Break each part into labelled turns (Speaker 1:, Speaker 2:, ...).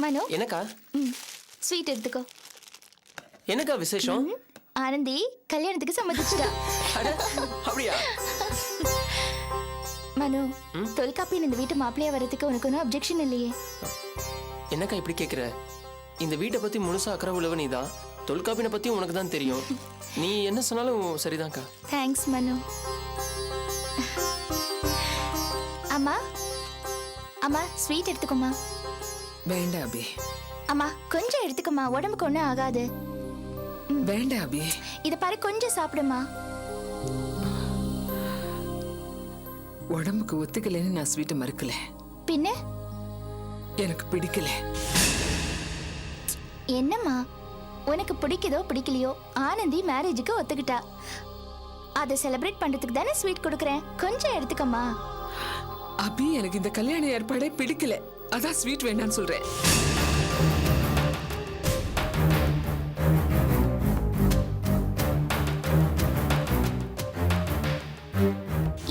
Speaker 1: மனோ
Speaker 2: என்னக்கா
Speaker 1: ஸ்வீட் எடுத்துக்கோ.
Speaker 2: என்னக்கா விசேஷம்?
Speaker 1: ஆனந்தி கல்யாணத்துக்கு சம்மதிச்சிட்டா.
Speaker 2: அட, அப்படியா?
Speaker 1: மனோ, தொல்காப்பியன் இந்த வீட்டு மாப்பிள்ளையா வரதுக்கு உனக்கு ஒன்றும் அப்ஜெக்ஷன் இல்லையே?
Speaker 2: என்னக்கா இப்படி கேக்குற? இந்த வீட்டை பத்தி முழுசா அக்கறை உள்ளவ நீதான். தொல்காப்பியனை பத்தியும் உனக்கு தான் தெரியும். நீ என்ன சொன்னாலும் சரிதான்க்கா.
Speaker 1: தேங்க்ஸ் மனோ. அம்மா அம்மா ஸ்வீட் எடுத்துக்கோமா.
Speaker 3: வேண்டாம் அபி.
Speaker 1: அம்மா கொஞ்சம் எடுத்துக்கோமா, உடம்புக்கு ஒன்றும் ஆகாது.
Speaker 3: வேண்டாம் அபி.
Speaker 1: இத பாரு, கொஞ்சம் சாப்பிடுமா.
Speaker 3: உடம்புக்கு ஒத்துக்கலைன்னு நான் ஸ்வீட்டை மறுக்கல.
Speaker 1: பின்ன
Speaker 3: எனக்கு பிடிக்கல.
Speaker 1: என்னம்மா, உனக்கு பிடிக்குதோ பிடிக்கலையோ ஆனந்தி மேரேஜுக்கு ஒத்துக்கிட்டா. அதை செலிப்ரேட் பண்றதுக்கு தானே ஸ்வீட் கொடுக்குறேன். கொஞ்சம் எடுத்துக்கம்மா.
Speaker 3: அபி, எனக்கு இந்த கல்யாண ஏற்பாடே பிடிக்கல. அதான் ஸ்வீட் வேண்டான்னு சொல்றேன்.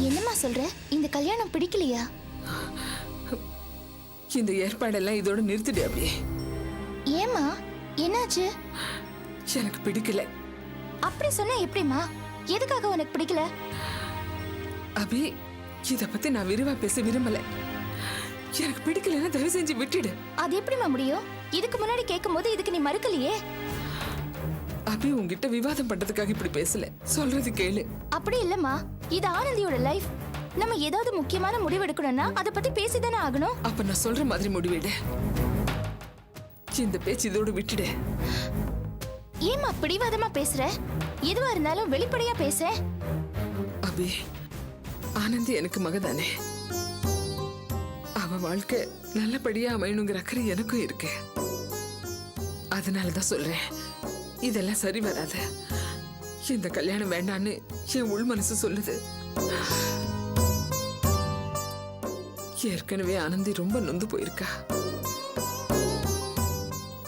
Speaker 1: என்னம்மா சொல்ற? இந்த கல்யாணம் பிடிக்கலையா?
Speaker 3: இந்த ஏற்பாடெல்லாம் இதோட நிறுத்திடு அபி.
Speaker 1: ஏம்மா, என்னாச்சு?
Speaker 3: எனக்கு பிடிக்கல.
Speaker 1: அப்படி சொன்னா எப்படிம்மா? எதுக்காக உனக்கு பிடிக்கல?
Speaker 3: அபி, இத பத்தி நான் விரிவா பேச விரும்பல. எனக்கு பிடிக்கலன்னா தயவு செஞ்சு விட்டுடு.
Speaker 1: அது எப்படிம்மா முடியும்? இதுக்கு முன்னாடி கேட்கும் போது இதுக்கு நீ மறுக்கலையே.
Speaker 3: அபி, உன்கிட்ட விவாதம் பண்றதுக்காக இப்படி பேசல. சொல்றது கேளு.
Speaker 1: அப்படி இல்லம்மா, இது ஆனந்தியோட லைஃப். நம்ம ஏதாவது முக்கியமான முடிவு எடுக்கணும்னா அதை பத்தி பேசிதானே ஆகணும்.
Speaker 3: அப்ப நான் சொல்ற மாதிரி முடிவிடு. இந்த பேச்சு இதோட விட்டுடு.
Speaker 1: ஏம்மா பிடிவாதமா பேசுற? எதுவா இருந்தாலும் வெளிப்படையா பேச.
Speaker 3: அபி, ஆனந்தி எனக்கு மகதானே. அவ வாழ்க்கை நல்லபடியா அமையணுங்கிற அக்கறை எனக்கும் இருக்கு. அதனாலதான் சொல்றேன், இதெல்லாம் சரி வராது. இந்த கல்யாணம் வேண்டான்னு என் உள் மனசு சொல்லுது. ஏற்கனவே ஆனந்தி ரொம்ப நொந்து போயிருக்கா.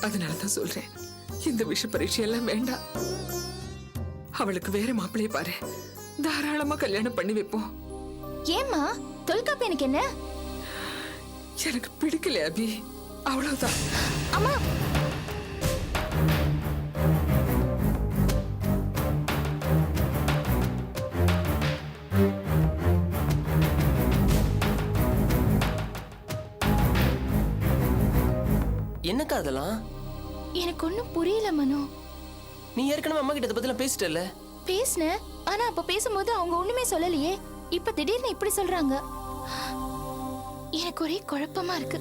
Speaker 3: அதனாலதான் சொல்றேன், இந்த விஷ பரீட்சையெல்லாம் வேண்டாம். அவளுக்கு வேற மாப்பிள்ளைய பாரு, தாராளமா கல்யாணம் பண்ணி வைப்போம்.
Speaker 1: ஏம்மா, தொல்காப்பி எனக்கு என்ன?
Speaker 3: எனக்கு பிடிக்கல அபி, அவ்வளவுதான்.
Speaker 1: அம்மா,
Speaker 2: என்னக்கா அதெல்லாம்?
Speaker 1: எனக்கு ஒண்ணும் புரியல மனோ.
Speaker 2: நீ ஏற்கனவே அம்மா கிட்ட இதை பத்திலாம் பேசிட்டல.
Speaker 1: பேசுன, ஆனா அப்ப பேசும்போது அவங்க ஒண்ணுமே சொல்லலையே. இப்ப திடீர்னு இப்படி சொல்றாங்க. எனக்கு ஒரே குழப்பமா இருக்கு.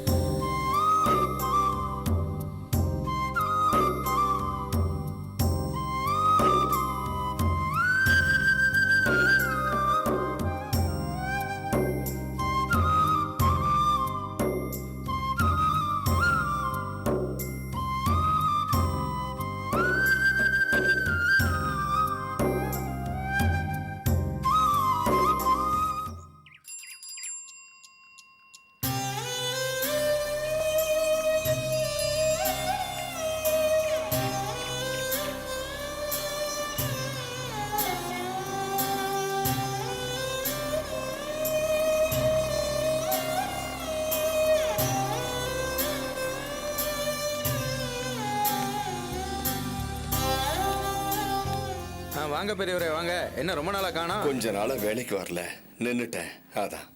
Speaker 4: வாங்க பெரியவரே வாங்க. என்ன ரொம்ப நாளா காணோம்?
Speaker 5: கொஞ்ச நாளா வேலைக்கு வரல, நின்னுட்டேன். அதான்.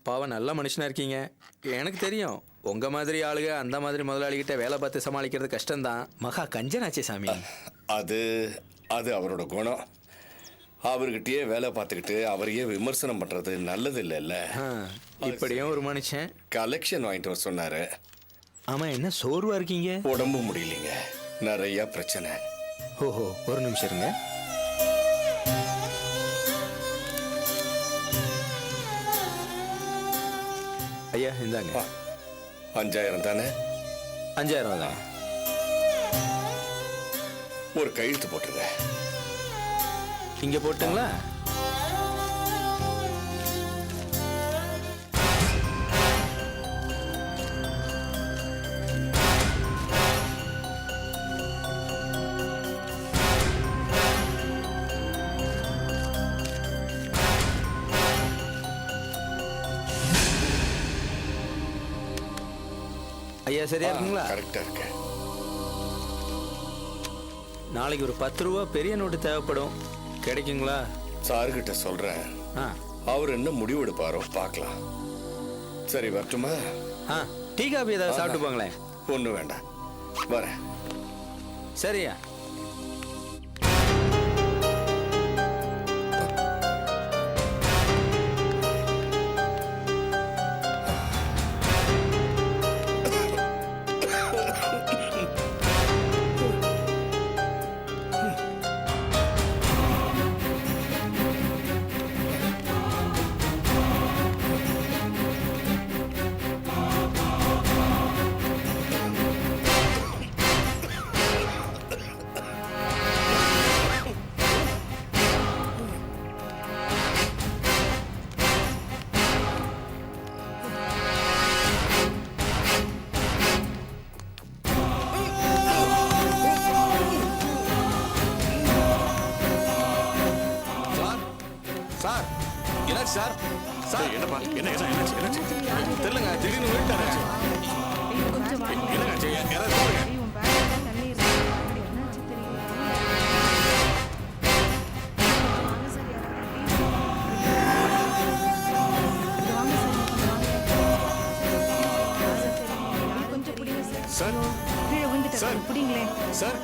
Speaker 4: பாவம், நல்ல மனுஷனா இருக்கீங்க. எனக்கு தெரியும், உங்க மாதிரி ஆளுங்க அந்த மாதிரி முதலாளிகிட்ட வேலை பார்த்து சமாளிக்கிறது கஷ்டம்தான். மகா கஞ்சனாச்சே சாமி.
Speaker 5: அது அது அவரோட குணம். அவர்கிட்டயே வேலை பார்த்துக்கிட்டு அவரையே விமர்சனம் பண்றது நல்லது இல்லைல்ல.
Speaker 4: இப்படியும் ஒரு மனுஷன்
Speaker 5: கலெக்ஷன் வாங்கிட்டு வர சொன்னாரு.
Speaker 4: ஆமா, என்ன சோர்வா இருக்கீங்க?
Speaker 5: உடம்பு முடியலைங்க, நிறைய பிரச்சனை.
Speaker 4: ஓஹோ, ஒரு நிமிஷம் இருங்க. ஐயா இந்தாங்க.
Speaker 5: 5000 தானே?
Speaker 4: 5000 தான்.
Speaker 5: ஒரு கையெழுத்து போட்டுருங்க.
Speaker 4: இங்க போட்டுங்களா? ஐயா சரியா இருக்குங்களா?
Speaker 5: கரெக்டா இருக்கு.
Speaker 4: நாளைக்கு ஒரு 10 ரூபா பெரிய நோட்டு தேவைப்படும், கிடைக்குங்களா?
Speaker 5: சார்கிட்ட சொல்றேன்.
Speaker 4: ஆ
Speaker 5: அவர் என்ன முடிவு எடுப்பாரோ பார்க்கலாம். சரி வரட்டுமா?
Speaker 4: ஆ டீ காபி ஏதாவது சாப்பிட்டு போங்களேன்.
Speaker 5: ஒன்றும் வேண்டாம், வரேன்.
Speaker 4: சரியா?
Speaker 6: சார் என்னாச்சு சார்? சார் என்னப்பா, என்னாச்சு தெரியலங்க, திடீர்னு விட்டாங்க. என்னங்க யாராவது சொல்லுங்க. சார் சார் சார்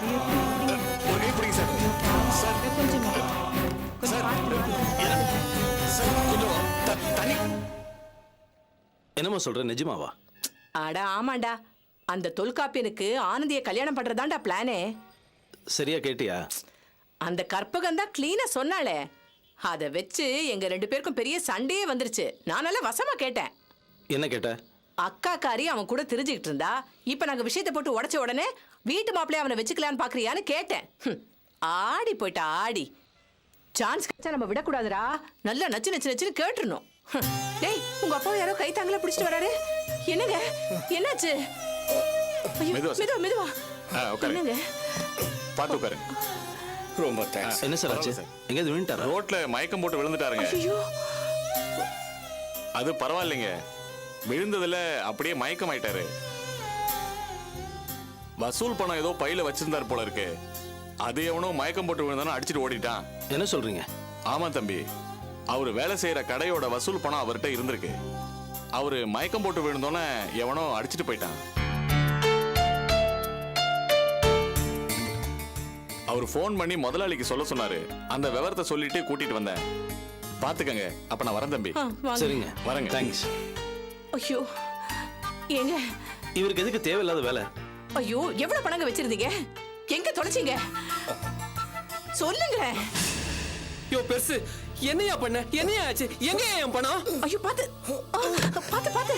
Speaker 6: ஒரு கை பிடிங்க சார். சார் சார் சார் கொஞ்சம் தண்ணி.
Speaker 4: என்னம்மா சொல்ற, நிஜமாவா?
Speaker 7: அட ஆமாண்டா, அந்த தொல்காப்பியனுக்கு ஆனந்திய கல்யாணம் பண்றதாண்டா பிளானே.
Speaker 4: சரியா கேட்டியா?
Speaker 7: அந்த கற்பகம் தான் கிளீனா சொன்னாளே, அதை வச்சு எங்க 2 பேருக்கும் பெரிய சண்டையே வந்துருச்சு. நான் நல்லா வசமா கேட்டேன்.
Speaker 4: என்ன கேட்ட?
Speaker 7: அக்காக்காரி அவன் கூட தெரிஞ்சுக்கிட்டு இருந்தா, இப்ப நாங்க விஷயத்தை போட்டு உடைச்ச உடனே வீட்டு மாப்பிள்ளைய அவனை வச்சுக்கலான்னு பாக்குறியான்னு கேட்டேன். ஆடி போயிட்டா ஆடி. சான்ஸ் கிடைச்சா நம்ம விடக்கூடாதுடா, நல்லா நச்சு நச்சு நச்சுன்னு கேட்டுருணும். டேய், உங்க அப்பா யாரோ கை தாங்கல பிடிச்சிட்டு வராரு. என்னங்க என்னாச்சு? ஐயோ,
Speaker 6: மெதுவா
Speaker 7: மெதுவா மெதுவா.
Speaker 6: உட்காரு,
Speaker 7: என்னங்க?
Speaker 6: பார்த்து உட்காரு.
Speaker 5: ரொம்ப தேங்க்ஸ்.
Speaker 4: என்ன சார் ஆச்சு? எங்கேயாவது விழுந்துட்டாரா?
Speaker 6: ரோட்ல மயக்கம் போட்டு விழுந்துட்டாருங்க.
Speaker 7: ஐயோ,
Speaker 6: அது பரவாயில்லைங்க, விழுந்ததுல அப்படியே மயக்கம் ஆயிட்டாரு. வசூல் பணம் ஏதோ பையில வச்சிருந்தாரு போல இருக்கு. அது எவனோ மயக்கம் போட்டு விழுந்தானோ அடிச்சிட்டு ஓடிட்டான்.
Speaker 4: என்ன சொல்றீங்க?
Speaker 6: ஆமா தம்பி, அவரு வேலை செய்யற கடையோட வசூல் பணம் அவர்கிட்ட இருந்திருக்கு. அவரு மயக்கம் போட்டு விழுந்தோன்னே எவனோ அடிச்சிட்டு போயிட்டான். அவர் ஃபோன் பண்ணி முதலாளிக்கு சொல்ல சொன்னாரு. அந்த விவரத்தை சொல்லிட்டு கூட்டிட்டு வந்தேன். பாத்துக்கங்க. அப்ப நான் வரேன் தம்பி.
Speaker 7: வாங்க.
Speaker 4: சரிங்க,
Speaker 6: வரேங்க.
Speaker 4: தேங்க்ஸ்.
Speaker 7: ஐயோ, ஏங்க,
Speaker 4: இவருக்கு எதுக்கு தேவையில்லாத வேலை?
Speaker 7: ஐயோ, எவ்வளவு பணங்க வச்சிருந்தீங்க? எங்க தொலைச்சீங்க? சொல்லுங்க.
Speaker 2: யோ பெருசு, என்னையா பண்ண? என்னையா ஆச்சு? எங்க என் பணம்?
Speaker 7: ஐயோ, பாத்து பாத்து பாத்து.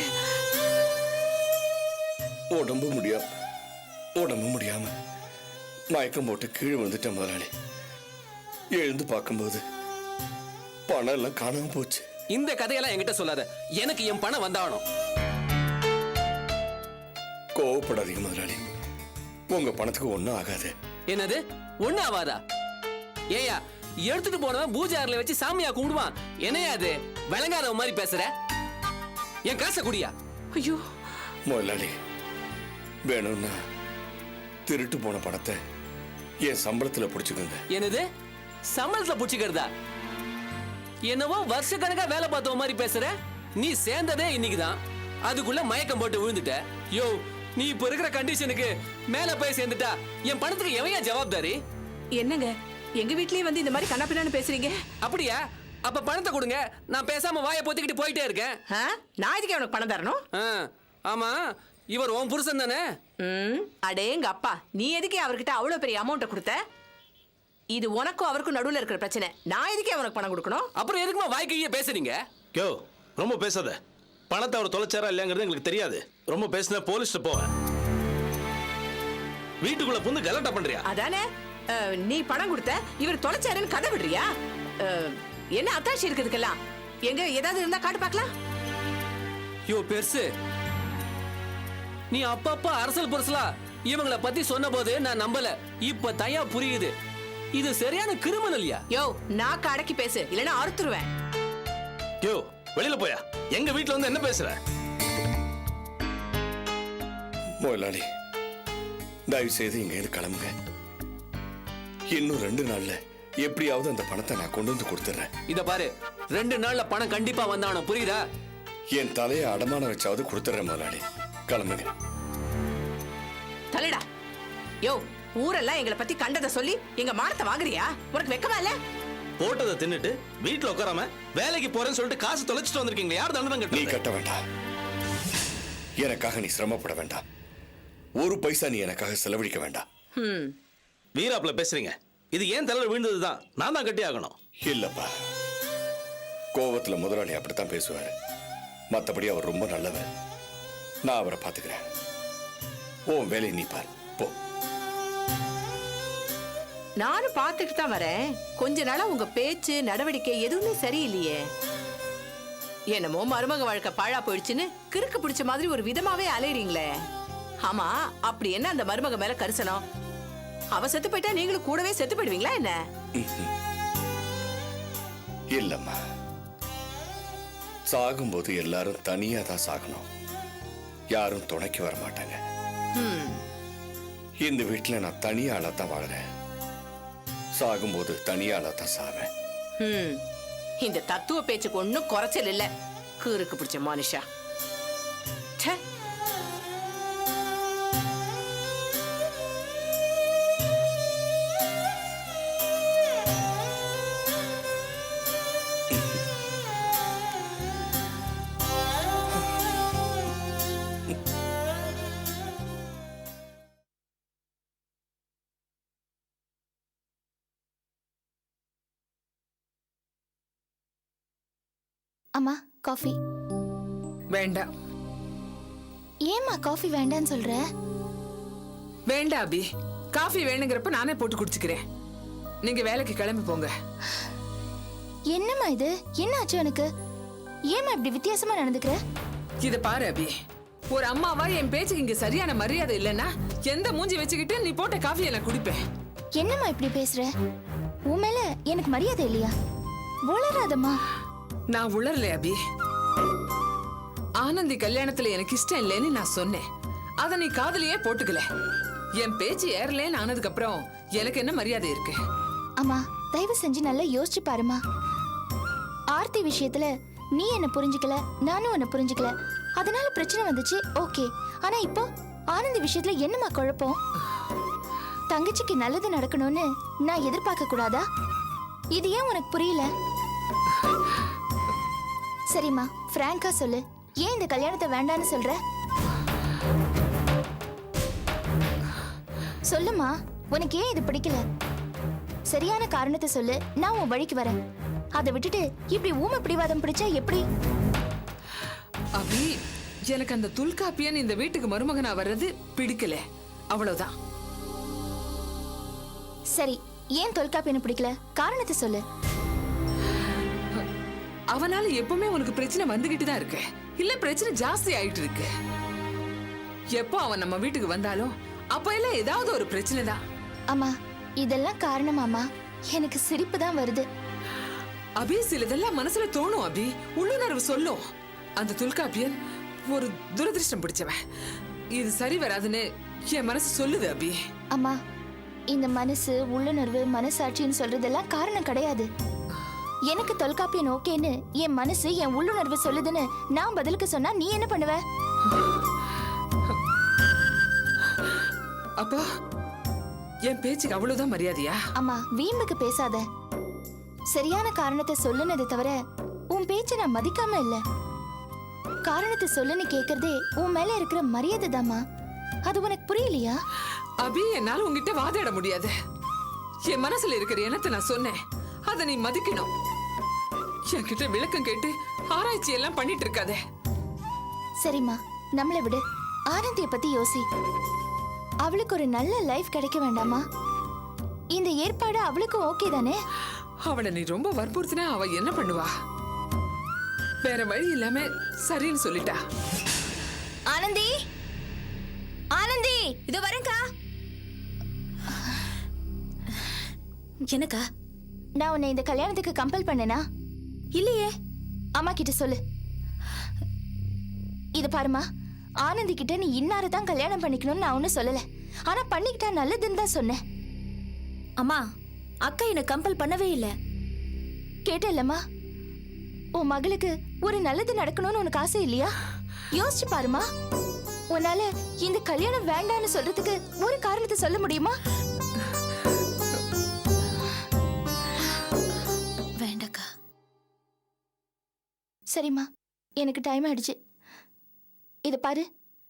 Speaker 5: உடம்பு முடியாம மயக்கம் போட்டு கீழே வந்துட்டேன் முதலாளி. எழுந்து பார்க்கும்போது பணம் எல்லாம் காணாம போச்சு.
Speaker 2: இந்த கதையெல்லாம் என்கிட்ட சொல்லாத. எனக்கு என் பணம் வந்தாகணும்.
Speaker 5: கோவப்படாதீங்க முதலாளி, உங்க பணத்துக்கு ஒண்ணும் ஆகாது.
Speaker 2: என்னது ஒண்ணு ஆவாதா? ஏயா, எடுத்துட்டு போனவன் பூஜை அறையில வச்சு சாமியா கும்பிடுவான். என்னையா அது விளங்காதவ மாதிரி பேசுற? என் காசை குடியா.
Speaker 7: ஐயோ
Speaker 5: முதலாளி, வேணும்னா திருட்டு போன பணத்தை என் சம்பளத்துல புடிச்சுக்கோங்க.
Speaker 2: என்னது சம்பளத்துல புடிச்சுக்கிறதா? என்னவோ வருஷ கணக்கா வேலை பார்த்தவ மாதிரி பேசுற. நீ சேர்ந்ததே இன்னைக்குதான், அதுக்குள்ள மயக்கம் போட்டு விழுந்துட்ட. யோ, நீ இப்ப இருக்கிற கண்டிஷனுக்கு மேல போய் சேர்ந்துட்டா என் பணத்துக்கு எவையா ஜவாப்தாரி?
Speaker 7: என்னங்க, எங்க வீட்லயே வந்து இந்த மாதிரி கண்ணாப்பின்னு பேசுறீங்க?
Speaker 2: அப்படியா? அப்ப பணத்தை கொடுங்க, நான் பேசாம வாயை பொத்திக்கிட்டு போயிட்டே இருக்கேன்.
Speaker 7: நான் இதுக்கு அவனுக்கு பணம் தரணும்?
Speaker 2: ஆமா, இவர் உன் புருஷன் தானே?
Speaker 7: அடேங்க அப்பா, நீ எதுக்கே அவர்கிட்ட அவ்வளவு பெரிய அமௌண்ட்டை கொடுத்த? இது உனக்கும் அவருக்கும் நடுவுல இருக்கிற பிரச்சனை. நான் எதுக்கே அவனுக்கு பணம் கொடுக்கணும்?
Speaker 2: அப்புறம் எதுக்குமா வாய்க்கையே பேசுறீங்க?
Speaker 4: யோ, ரொம்ப பேசாத. பணத்தை அவர் தொலைச்சாரா இல்லையாங்கிறது எங்களுக்கு தெரியாது. ரொம்ப பேசினா போலீஸ்ல போவேன். வீட்டுக்குள்ள புந்து கலட்டா பண்றியா?
Speaker 7: அதானே, நீ பணம் கொடுத்த, இவர் தொலைச்சாருன்னு கதை விடுறியா? என்ன அத்தாட்சி இருக்குதுக்கெல்லாம்? எங்க ஏதாவது இருந்தா காட்டு பார்க்கலாம்.
Speaker 2: யோ பெருசு, நீ அப்பப்ப அரசல் புரசலா இவங்கள பத்தி சொன்ன போது நான் நம்பல. இப்ப தயா புரியுது. இது சரியான கிரிமினல்யா.
Speaker 7: யோ, நாக்க அடக்கி பேசு, இல்லைன்னா அறுத்துருவேன்.
Speaker 4: யோ, வெளியில போயா. எங்க வீட்டுல வந்து என்ன பேசுற?
Speaker 5: முதலாளி தயவு செய்து இங்கேருந்து கிளம்புங்க. இன்னும் 2 நாள்ல எப்படியாவது அந்த பணத்தை நான் கொண்டு வந்து கொடுத்துட்றேன்.
Speaker 2: இத பாரு, 2 நாள்ல பணம் கண்டிப்பா வந்தாகணும், புரியுதா?
Speaker 5: என் தலையை அடமானம் வச்சாவது கொடுத்துட்றேன் முதலாளி. கிளம்புங்க.
Speaker 7: தள்ளுடா. யோ, ஊரெல்லாம் எங்களை பத்தி கண்டதை சொல்லி எங்க மானத்தை வாங்குறியா? உனக்கு வெக்கமா இல்ல?
Speaker 8: போட்டதை தின்னுட்டு வீட்டுல உட்காராம வேலைக்கு போறேன்னு சொல்லிட்டு காசு தொலைச்சிட்டு வந்திருக்கீங்க. யார் தண்டனை
Speaker 5: நீ
Speaker 8: கட்டுறது?
Speaker 5: கட்ட வேண்டாம். எனக்காக நீ சிரமப்பட வேண்டாம். ஒரு பைசா நீ எனக்காக செலவழிக்க வேண்டாம்.
Speaker 8: வீராப்புல பேசுறீங்க. இது ஏன் தலையில விழுந்ததுதான். நான் தான் கட்டி ஆகணும்.
Speaker 5: இல்லப்பா, கோவத்துல முதலாளி அப்படித்தான் பேசுவாரு. மத்தபடி அவர் ரொம்ப நல்லவர். நான் அவரை பாத்துக்கிறேன். உன் வேலையை நீ பாரு, போ.
Speaker 7: நானும் பார்த்துட்டு தான் வரேன். கொஞ்ச நாளா உங்க பேச்சு நடவடிக்கை எதுவுமே சரியில்லையே. என்னமோ மருமக வாழ்க்கை பாழா போயிடுச்சுன்னு கிறுக்கு பிடிச்ச மாதிரி ஒரு விதமாவே அலையறீங்களே. ஆமா, அப்படி என்ன அந்த மருமக மேல கரிசனம்? அவ செத்து போயிட்டா நீங்களும் கூடவே செத்து போயிடுவீங்களா என்ன?
Speaker 5: இல்லம்மா, சாகும்போது எல்லாரும் தனியா தான் சாகணும். யாரும் துணைக்கு வர மாட்டாங்க. இந்த வீட்டுல நான் தனியாளா தான் வாழறேன். சாகும்போது தனியாளா தான் சாவேன்.
Speaker 7: இந்த தத்துவ பேச்சுக்கு ஒன்னும் குறைச்சல் இல்ல. கிறுக்கு பிடிச்ச மனுஷா. ச்சே.
Speaker 1: அம்மா, காஃபி.
Speaker 3: வேண்டாம்.
Speaker 1: ஏம்மா காஃபி வேண்டான்னு சொல்ற?
Speaker 3: வேண்டாம் அபி. காஃபி வேணுங்கிறப்ப நானே போட்டு குடிச்சுக்கிறேன். நீங்க வேலைக்கு கிளம்பி போங்க.
Speaker 1: என்னம்மா இது? என்ன ஆச்சு உனக்கு? ஏம்மா இப்படி வித்தியாசமா நடந்துக்கிற?
Speaker 3: இத பாரு அபி, ஒரு அம்மாவா என் பேச்சுக்கு இங்க சரியான மரியாதை இல்லைன்னா எந்த மூஞ்சி வச்சுக்கிட்டு நீ போட்ட காஃபியை நான் குடிப்பேன்.
Speaker 1: என்னம்மா இப்படி பேசுற? உன் மேல எனக்கு மரியாதை இல்லையா? உளறாதம்மா.
Speaker 3: நான் உளரல அபி. ஆனந்தி கல்யாணத்துல எனக்கு இஷ்டம் இல்லைன்னு நான் சொன்னேன். அத நீ காதலியே போட்டுக்கல. என் பேச்சு ஏறலேன்னு ஆனதுக்கு அப்புறம் எனக்கு என்ன மரியாதை இருக்கு?
Speaker 1: அம்மா, தயவு செஞ்சு நல்லா யோசிச்சு பாருமா. ஆர்த்தி விஷயத்துல நீ என்ன புரிஞ்சுக்கல, நானும் உன்னை புரிஞ்சுக்கல, அதனால பிரச்சனை வந்துச்சு. ஓகே. ஆனா இப்போ ஆனந்தி விஷயத்துல என்னம்மா குழப்பம்? தங்கச்சிக்கு நல்லது நடக்கணும்னு நான் எதிர்பார்க்க கூடாதா? இது ஏன் உனக்கு புரியல? சரிம்மா, பிராங்கா சொல்லு. ஏன் இந்த கல்யாணத்தை வேண்டான்னு சொல்ற? சொல்லுமா, உனக்கு ஏன் இது பிடிக்கல? சரியான காரணத்தை சொல்லு, நான் உன் வழிக்கு வரேன். அதை விட்டுட்டு இப்படி ஊமை பிடிவாதம் பிடிச்சா எப்படி?
Speaker 3: அபி, எனக்கு அந்த துல்காப்பியன் இந்த வீட்டுக்கு மருமகனா வர்றது பிடிக்கல, அவ்வளவுதான்.
Speaker 1: சரி, ஏன் தொல்காப்பியனை பிடிக்கல? காரணத்தை சொல்லு.
Speaker 3: அவனால எப்பவுமே உனக்கு பிரச்சனை வந்துகிட்டு தான் இருக்கு, இல்ல பிரச்சனை ஜாஸ்தி ஆயிட்டு இருக்கு. எப்போ அவன் நம்ம வீட்டுக்கு வந்தாலும் அப்ப எல்லாம் ஏதாவது ஒரு பிரச்சனை தான்.
Speaker 1: அம்மா, இதெல்லாம் காரணமாமா? எனக்கு சிரிப்பு தான் வருது.
Speaker 3: அபி, சிலதெல்லாம் மனசுல தோணும் அபி, உள்ளுணர்வு சொல்லும். அந்த துல்காப்பியன் ஒரு துரதிருஷ்டம் பிடிச்சவன். இது சரி வராதுன்னு என் மனசு சொல்லுது அபி.
Speaker 1: அம்மா, இந்த மனசு, உள்ளுணர்வு, மனசாட்சின்னு சொல்றதெல்லாம் காரணம் கிடையாது. எனக்கு தொல்காப்பியன் ஓகேன்னு என் மனசு, என் உள்ளுணர்வு சொல்லுதுன்னு நான் பதிலுக்கு சொன்னா நீ என்ன பண்ணுவ?
Speaker 3: அப்பா, என் பேச்சுக்கு அவ்வளவுதான் மரியாதையா?
Speaker 1: அம்மா, வீம்புக்கு பேசாத. சரியான காரணத்தை சொல்லுனதை தவிர உன் பேச்சை நான் மதிக்காம இல்ல. காரணத்தை சொல்லுன்னு கேக்குறதே உன் மேல இருக்கிற மரியாதை தாம்மா. அது உனக்கு புரியலையா?
Speaker 3: அபி, என்னால உன்கிட்ட வாதாட முடியாது. என் மனசுல இருக்கிற எண்ணத்தை நான் சொன்னேன், அதை நீ மதிக்கணும். என்கிட்ட விளக்கம் கேட்டு ஆராய்ச்சி எல்லாம் பண்ணிட்டு இருக்காதே.
Speaker 1: சரிம்மா, நம்மளை விடு. ஆனந்திய பத்தி யோசி. அவளுக்கு ஒரு நல்ல லைஃப் கிடைக்க வேண்டாமா? இந்த ஏற்பாடு அவளுக்கு ஓகே தானே?
Speaker 3: அவளை நீ ரொம்ப வற்புறுத்தினா அவ என்ன பண்ணுவா? வேற வழி இல்லாம சரின்னு சொல்லிட்டா.
Speaker 1: ஆனந்தி, ஆனந்தி, இது வரேன்க்கா.
Speaker 9: எனக்கா?
Speaker 1: நான் உன்னை இந்த கல்யாணத்துக்கு கம்பல் பண்ணனா?
Speaker 9: இல்லையே.
Speaker 1: அம்மா கிட்ட சொல்லு. இது பாருமா, ஆனந்தி கிட்ட நீ இன்னார தான் கல்யாணம் பண்ணிக்கணும்னு நான் ஒன்னும் சொல்லல. ஆனா பண்ணிக்கிட்டா நல்லதுன்னு தான் சொன்னேன்.
Speaker 9: அம்மா, அக்கா என்ன கம்பல் பண்ணவே இல்ல.
Speaker 1: கேட்டல்லம்மா, உன் மகளுக்கு ஒரு நல்லது நடக்கணும்னு உனக்கு ஆசை இல்லையா? யோசிச்சு பாருமா. உன்னால இந்த கல்யாணம் வேண்டான்னு சொல்றதுக்கு ஒரு காரணத்தை சொல்ல முடியுமா?
Speaker 9: வேண்டக்கா.
Speaker 1: சரிம்மா, எனக்கு டைம் ஆயிடுச்சு. இத பாரு,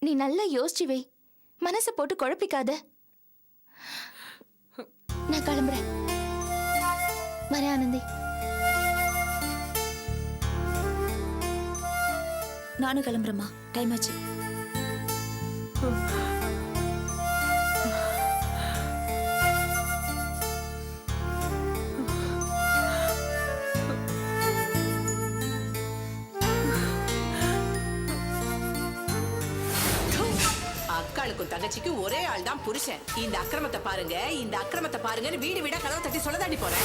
Speaker 1: நீ நல்லா யோசிச்சு வை, மனசை போட்டு குழப்பிக்காத. நான் கிளம்புறேன். வரேன் ஆனந்தி.
Speaker 9: நானும் கிளம்புறேம்மா, டைம் ஆச்சு.
Speaker 7: அக்காளுக்கும் தங்கச்சிக்கும் ஒரே ஆள் தான் புருஷன். இந்த அக்கிரமத்தை பாருங்க, இந்த அக்கிரமத்தை பாருங்கன்னு வீடு வீடா கதவை தட்டி சொல்ல தாண்டி போறேன்.